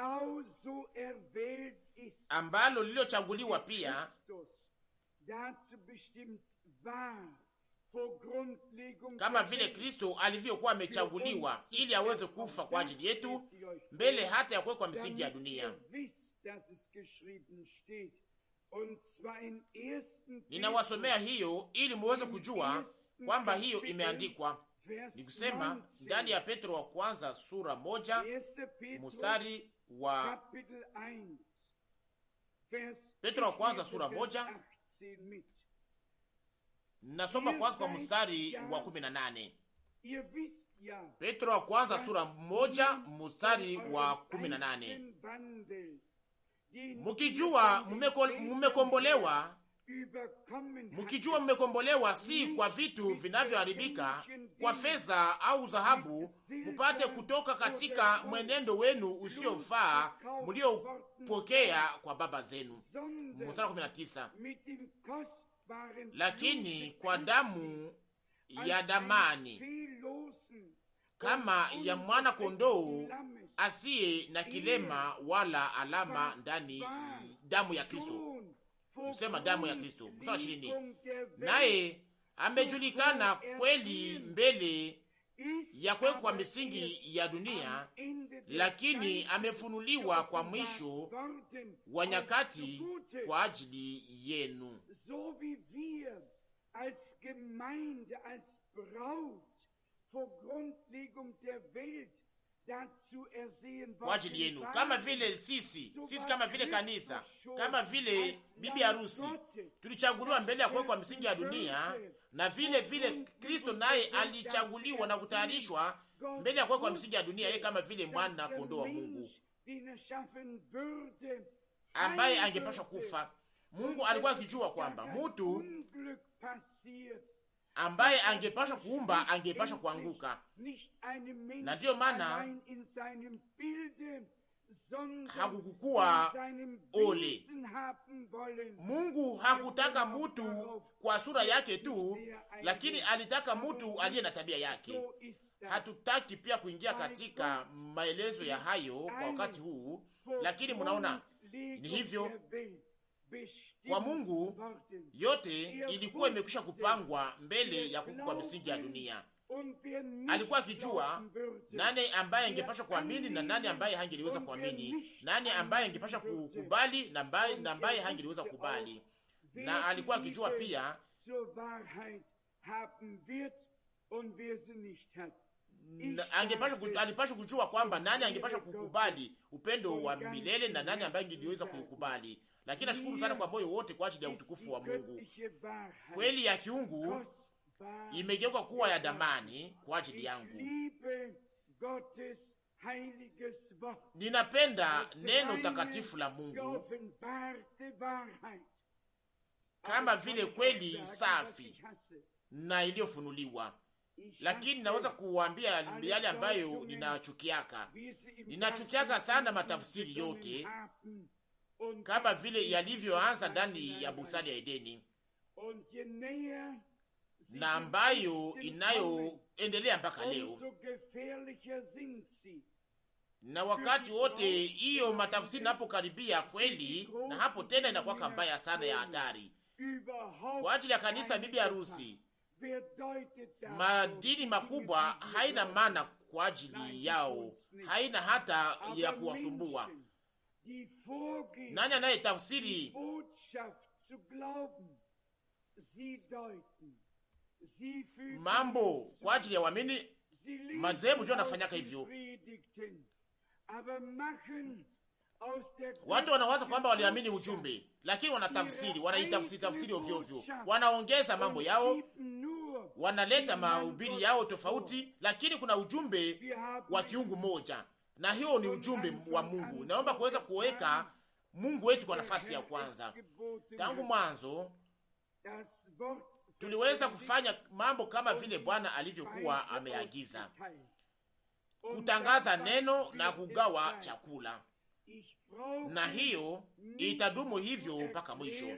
ambalo lililochaguliwa pia kama vile Kristo alivyokuwa amechaguliwa ili aweze kufa kwa ajili yetu mbele hata ya kuwekwa misingi ya dunia. Ninawasomea hiyo ili muweze kujua kwamba hiyo imeandikwa. Ni kusema ndani ya Petro wa kwanza sura 1 mstari wa Petro wa kwanza sura 1, nasoma kwanza kwa mstari wa 18. Petro wa kwanza sura 1 mstari wa 18. Mukijua mmekombolewa si kwa vitu vinavyoharibika, kwa fedha au dhahabu, mupate kutoka katika mwenendo wenu usiofaa mliopokea kwa baba zenu. Mstari wa 19. Lakini kwa damu ya damani kama ya mwana kondoo asiye na kilema wala alama ndani damu ya Kristo. Kusema damu ya Kristo. Mstari 20. Naye amejulikana kweli mbele ya kuwekwa kwa misingi ya dunia, lakini amefunuliwa kwa mwisho wa nyakati kwa ajili yenu. Kwa ajili yenu, kama vile sisi kama vile kanisa, kama vile bibi harusi tulichaguliwa mbele ya kuwekwa misingi ya dunia, na vile vile Kristo naye alichaguliwa na kutayarishwa mbele ya kuwekwa misingi ya dunia, yeye kama vile mwana kondoo wa Mungu ambaye angepashwa kufa. Mungu alikuwa akijua kwamba mtu ambaye angepashwa kuumba angepashwa kuanguka, na ndiyo maana hakukuwa ole. Mungu hakutaka mtu kwa sura yake tu, lakini alitaka mtu aliye na tabia yake. Hatutaki pia kuingia katika maelezo ya hayo kwa wakati huu, lakini mnaona ni hivyo. Kwa Mungu yote ilikuwa imekwisha kupangwa mbele ya kuwekwa kwa misingi ya dunia. Alikuwa akijua nani ambaye angepasha kuamini na nani ambaye hangeliweza kuamini, nani ambaye angepasha kukubali na ambaye hangeliweza kukubali, na alikuwa akijua pia alipasha kujua kwamba nani angepasha kukubali upendo wa milele na nani ambaye angeliweza kukubali. Lakini nashukuru sana kwa moyo wote kwa ajili ya utukufu wa Mungu. Kweli ya kiungu imegeuka kuwa ya damani kwa ajili yangu. Ninapenda neno takatifu la Mungu kama vile kweli safi na iliyofunuliwa. Lakini naweza kuwaambia yale ambayo ninachukiaka sana matafsiri yote, kama vile yalivyoanza ndani ya bustani ya Edeni na ambayo inayoendelea mpaka leo. Na wakati wote hiyo matafsiri napokaribia kweli, na hapo tena inakuwa mbaya sana ya hatari kwa ajili ya kanisa bibi harusi. Madini makubwa haina maana kwa ajili yao, haina hata ya kuwasumbua. Nani anayetafsiri mambo kwa ajili ya waamini? Madhehebu ndio anafanyaka hivyo. Watu wanawaza kwamba waliamini ujumbe, lakini wanaitafsiri ovyo ovyo, wanaongeza mambo yao, wanaleta mahubiri yao tofauti, lakini kuna ujumbe wa kiungu moja, na hiyo ni ujumbe wa Mungu. Naomba kuweza kuweka Mungu wetu kwa nafasi ya kwanza. Tangu mwanzo tuliweza kufanya mambo kama vile Bwana alivyokuwa ameagiza, kutangaza neno na kugawa chakula, na hiyo itadumu hivyo mpaka mwisho.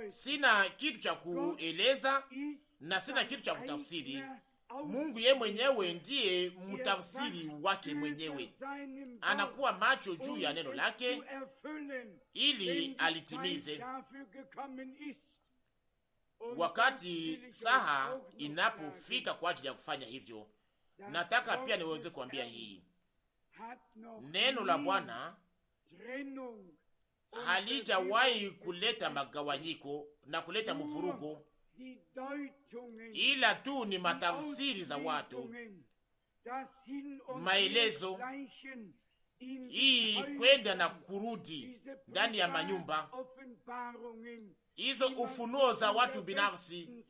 Sina kitu cha kueleza na sina kitu cha kutafsiri. Mungu yeye mwenyewe ndiye mtafsiri wake mwenyewe. Anakuwa macho juu ya neno lake ili alitimize wakati saha inapofika kwa ajili ya kufanya hivyo. Nataka pia niweze kuambia hii, neno la Bwana halijawahi kuleta magawanyiko na kuleta mvurugo, ila tu ni matafsiri za watu, maelezo hii kwenda na kurudi ndani ya manyumba, hizo ufunuo za watu binafsi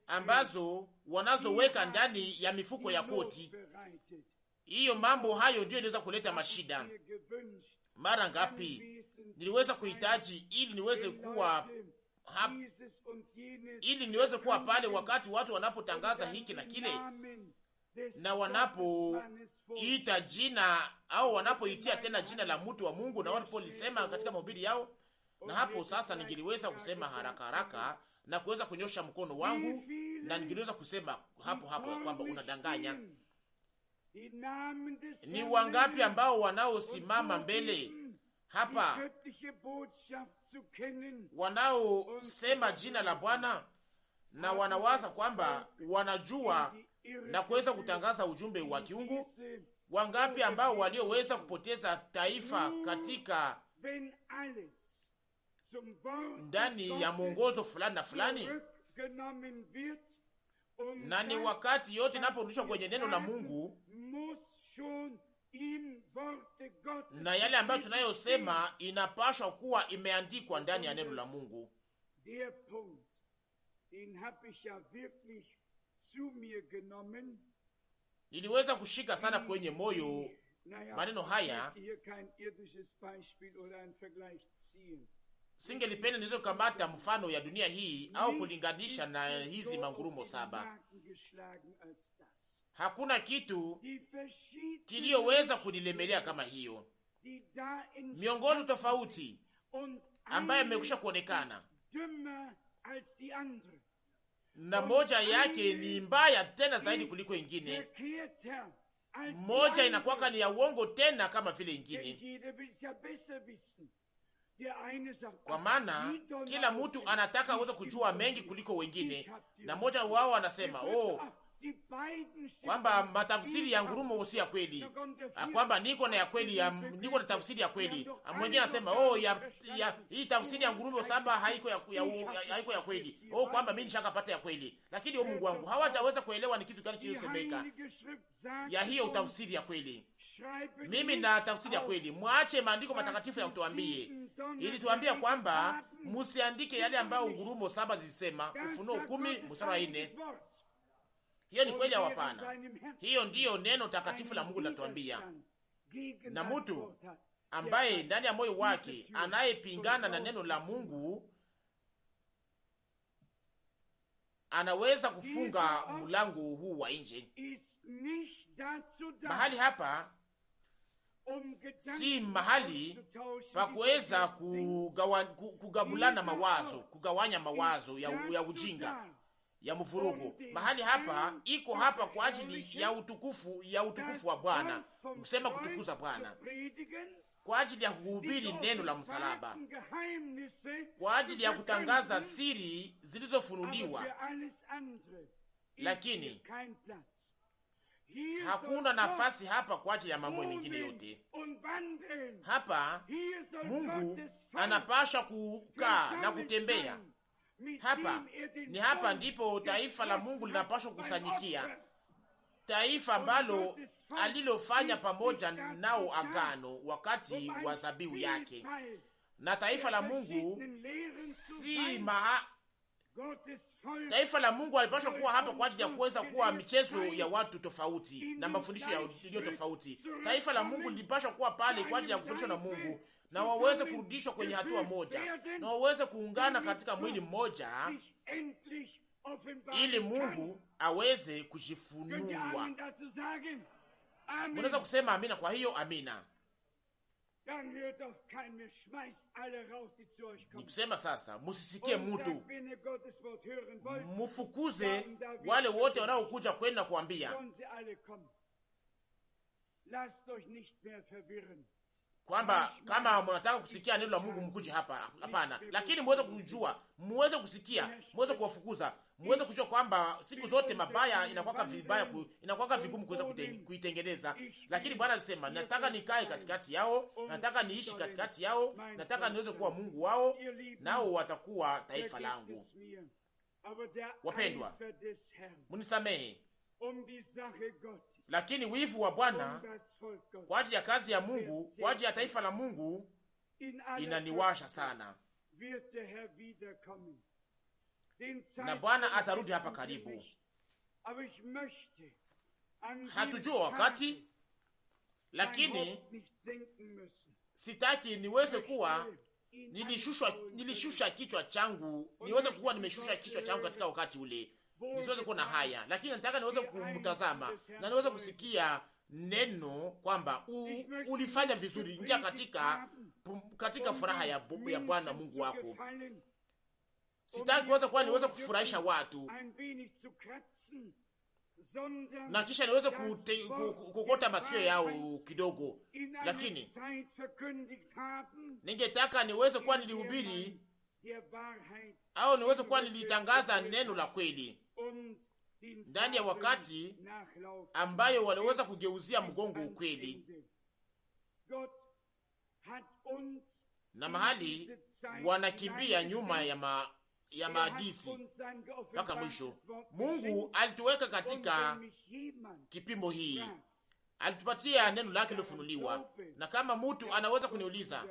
ambazo wanazoweka ndani ya mifuko ya koti. Hiyo mambo hayo ndio inaweza kuleta mashida. Mara ngapi niliweza kuhitaji ili niweze kuwa pale wakati watu wanapotangaza hiki na kile, na wanapoita jina au wanapoitia tena jina la mtu wa Mungu na wanapolisema katika mahubiri yao. Na hapo sasa ningeliweza kusema haraka haraka na kuweza kunyosha mkono wangu, na ningeliweza kusema hapo kwamba unadanganya. Ni wangapi ambao wanaosimama mbele hapa, wanaosema jina la Bwana na wanawaza kwamba wanajua na kuweza kutangaza ujumbe wa kiungu? Wangapi ambao walioweza kupoteza taifa katika ndani ya mwongozo fulani na fulani? Na ni wakati yote inaporudishwa kwenye neno la Mungu, na yale ambayo tunayosema inapaswa kuwa imeandikwa ndani ya neno la Mungu. Niliweza kushika sana kwenye moyo maneno haya. Singelipenda niweze kukamata mfano ya dunia hii au kulinganisha na hizi mangurumo 7. Hakuna kitu kiliyoweza kunilemelea kama hiyo. Miongozo tofauti ambayo imekwisha kuonekana, na moja yake ni mbaya tena zaidi kuliko ingine. Moja inakuwa ni ya uongo tena kama vile ingine, kwa maana kila mtu anataka aweze kujua mengi kuliko wengine, na moja wao anasema kwamba matafsiri ya ngurumo si ya kweli, kwamba niko na ya kweli, niko na tafsiri ya kweli. Mwingine anasema hii tafsiri ya ngurumo 7 haiko ya kweli, kwamba mimi nishakapata ya kweli. Lakini Mungu wangu, hawajaweza kuelewa ni kitu gani kilichosemeka ya hiyo tafsiri ya kweli. Mimi na tafsiri ya kweli. Mwache maandiko matakatifu ya kutuambie, ili tuambie kwamba msiandike yale ambayo ngurumo 7 zilisema. Ufunuo 10:4. Hiyo ni kweli au hapana? Hiyo ndiyo neno takatifu la Mungu linatuambia. Na mtu ambaye ndani ya moyo wake anayepingana na neno la Mungu anaweza kufunga mlango huu wa nje. Mahali hapa si mahali pa kuweza kugabulana mawazo, kugawanya mawazo ya ujinga, ya mvurugo. Mahali hapa iko hapa kwa ajili ya utukufu wa Bwana, kusema kutukuza Bwana, kwa ajili ya kuhubiri neno la msalaba, kwa ajili ya kutangaza siri zilizofunuliwa. Lakini hakuna nafasi hapa kwa ajili ya mambo mengine yote. Hapa Mungu anapasha kukaa na kutembea. Hapa ndipo taifa la Mungu linapaswa kusanyikia, taifa ambalo alilofanya pamoja nao agano wakati wa zabihu yake. Na taifa la Mungu taifa la Mungu alipaswa kuwa hapa kwa ajili ya kuweza kuwa michezo ya watu tofauti na mafundisho yaliyo tofauti. Taifa la Mungu lilipaswa kuwa pale kwa ajili ya kufundishwa na Mungu, na waweze kurudishwa kwenye hatua moja, na waweze kuungana katika mwili mmoja, ili Mungu aweze kujifunua. Unaweza kusema amina? Kwa hiyo amina. Ni kusema sasa, musisikie mtu, mufukuze wale wote wanaokuja kwenu na kuambia kwamba kama mnataka kusikia neno la Mungu mkuje hapa. Hapana, lakini muweze kujua, muweze kusikia, muweze kuwafukuza, muweze kujua kwamba siku zote mabaya inakuwa vibaya, inakuwa vigumu kuweza kuitengeneza. Lakini Bwana alisema, nataka nikae katikati yao, nataka niishi katikati yao, nataka niweze kuwa Mungu wao, nao watakuwa taifa langu. Wapendwa, munisamehe, lakini wivu wa Bwana kwa ajili ya kazi ya Mungu, kwa ajili ya taifa la Mungu inaniwasha sana. Na Bwana atarudi hapa karibu. Hatujua wakati, lakini sitaki niweze kuwa nilishusha kichwa changu, niweze kuwa nimeshusha kichwa changu katika wakati ule, nisiweze kuwa na haya, lakini nataka niweze kumtazama na niweze kusikia neno kwamba ulifanya vizuri. Ingia katika furaha ya Bwana Mungu wako. Sitaki kuweza kuwa niweze kufurahisha watu na kisha niweze kukota masikio yao kidogo, lakini ningetaka niweze kuwa nilihubiri au niweze kuwa nilitangaza neno la kweli ndani ya wakati ambayo waliweza kugeuzia mgongo ukweli, na mahali wanakimbia nyuma ya maadisi mpaka mwisho. Mungu alituweka katika kipimo hii, alitupatia neno lake lilofunuliwa. Na kama mtu anaweza kuniuliza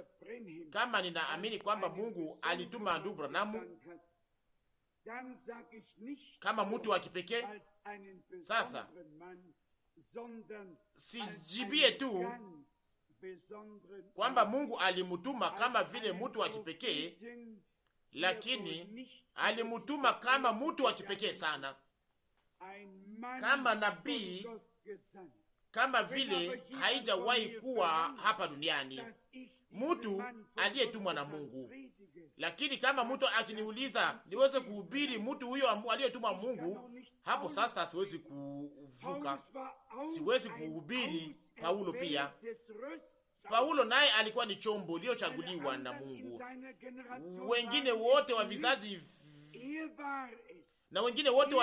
kama ninaamini kwamba Mungu alituma ndugu Branamu kama mtu wa kipekee, sasa sijibie tu kwamba Mungu alimutuma kama vile mtu wa kipekee, lakini alimutuma kama mtu wa kipekee sana, kama nabii, kama vile haijawahi kuwa hapa duniani, mtu aliyetumwa na Mungu. Lakini kama mtu akiniuliza niweze kuhubiri mtu huyo aliyetumwa Mungu, hapo sasa siwezi kuvuka, siwezi kuhubiri Paulo pia. Paulo naye alikuwa ni chombo iliyochaguliwa na Mungu. Wengine wote wa vizazi na wengine wote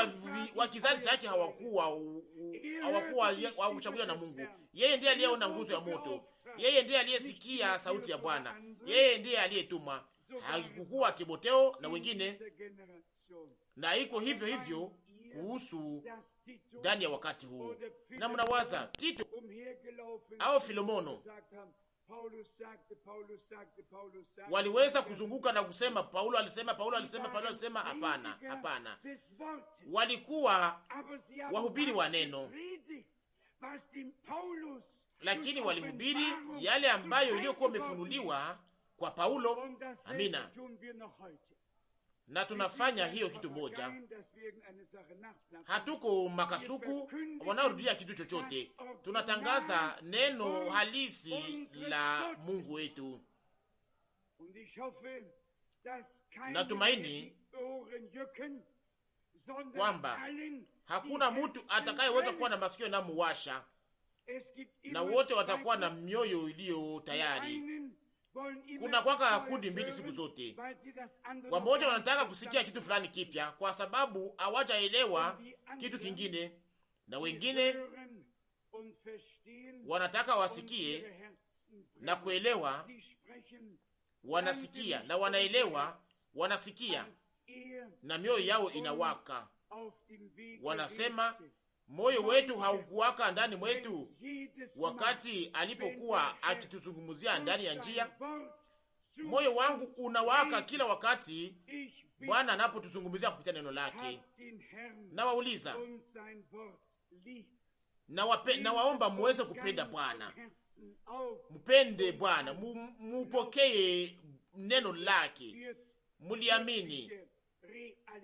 wa kizazi chake hawakuchaguliwa na Mungu. Yeye ndiye aliyeona nguzo ya moto, yeye ndiye aliyesikia sauti ya Bwana, yeye ndiye aliyetuma. Haikuwa Timotheo na wengine, na iko hivyo hivyo kuhusu ndani ya wakati huu. Na mnawaza Tito au Filomono waliweza kuzunguka na kusema Paulo alisema, Paulo alisema, Paulo alisema? Hapana, hapana. Walikuwa wahubiri wa neno, lakini walihubiri yale ambayo iliyokuwa imefunuliwa kwa Paulo. Amina. Na tunafanya hiyo kitu moja, hatuko makasuku wanaorudia kitu chochote. Tunatangaza neno halisi la Mungu wetu. Natumaini kwamba hakuna mtu atakayeweza kuwa na masikio na muwasha, na wote watakuwa na mioyo iliyo tayari. Kuna kwaka kundi mbili siku zote. Wamoja wanataka kusikia kitu fulani kipya kwa sababu hawajaelewa kitu kingine, na wengine wanataka wasikie na kuelewa. Wanasikia na wanaelewa, wanasikia na mioyo yao inawaka. Wanasema, moyo wetu haukuwaka ndani mwetu wakati alipokuwa akituzungumzia ndani ya njia? Moyo wangu unawaka kila wakati Bwana anapotuzungumzia kupitia neno lake. Nawauliza, nawaomba muweze kupenda Bwana, mpende Bwana, mupokee neno lake, muliamini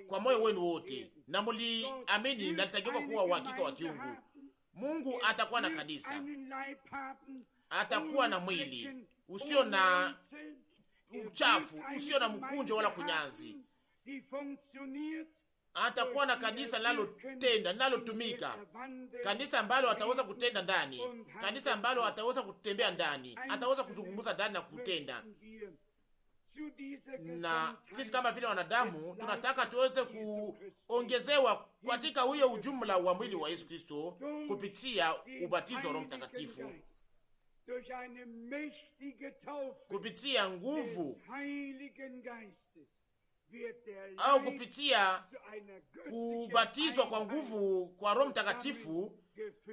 kwa moyo wenu wote, na muliamini na litageuka kuwa uhakika wa kiungu. Mungu atakuwa na kanisa, atakuwa na mwili usio na uchafu, usio na mkunjo wala kunyanzi. Atakuwa na kanisa linalotenda, linalotumika, kanisa ambalo ataweza kutenda ndani, kanisa ambalo ataweza kutembea ndani, ataweza kuzungumza ndani na kutenda. Na sisi kama vile wanadamu tunataka tuweze kuongezewa katika huyo ujumla wa mwili wa Yesu Kristo kupitia ubatizo wa Roho Mtakatifu, kupitia nguvu au kupitia kubatizwa kwa nguvu kwa Roho Mtakatifu.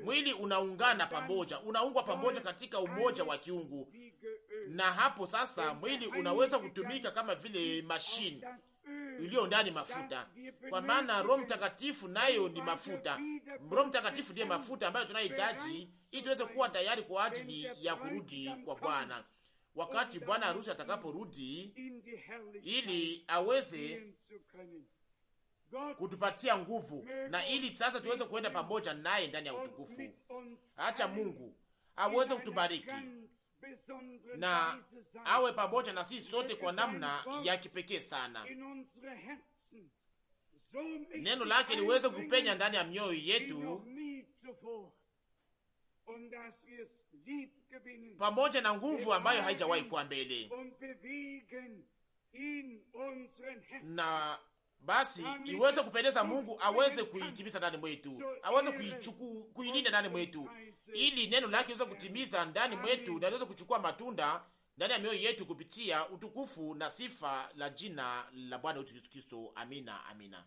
Mwili unaungana pamoja, unaungwa pamoja katika umoja wa kiungu, na hapo sasa mwili unaweza kutumika kama vile mashine iliyo ndani mafuta, kwa maana Roho Mtakatifu nayo ni mafuta. Roho Mtakatifu ndiye mafuta ambayo tunahitaji ili tuweze kuwa tayari kwa ajili ya kurudi kwa Bwana, wakati bwana harusi atakaporudi, ili aweze kutupatia nguvu na ili sasa tuweze kuenda pamoja naye ndani ya utukufu. Acha Mungu aweze kutubariki na awe pamoja na sisi sote kwa namna ya kipekee sana. neno lake liweze kupenya ndani ya mioyo yetu, pamoja na nguvu ambayo haijawahi kuwa mbele, na basi iweze kupendeza Mungu, aweze kuitimiza ndani mwetu, aweze kuilinda ndani mwetu, ili neno lake liweze kutimiza ndani mwetu na liweze kuchukua matunda ndani ya mioyo yetu kupitia utukufu na sifa la jina la Bwana wetu Yesu Kristo. Amina, amina.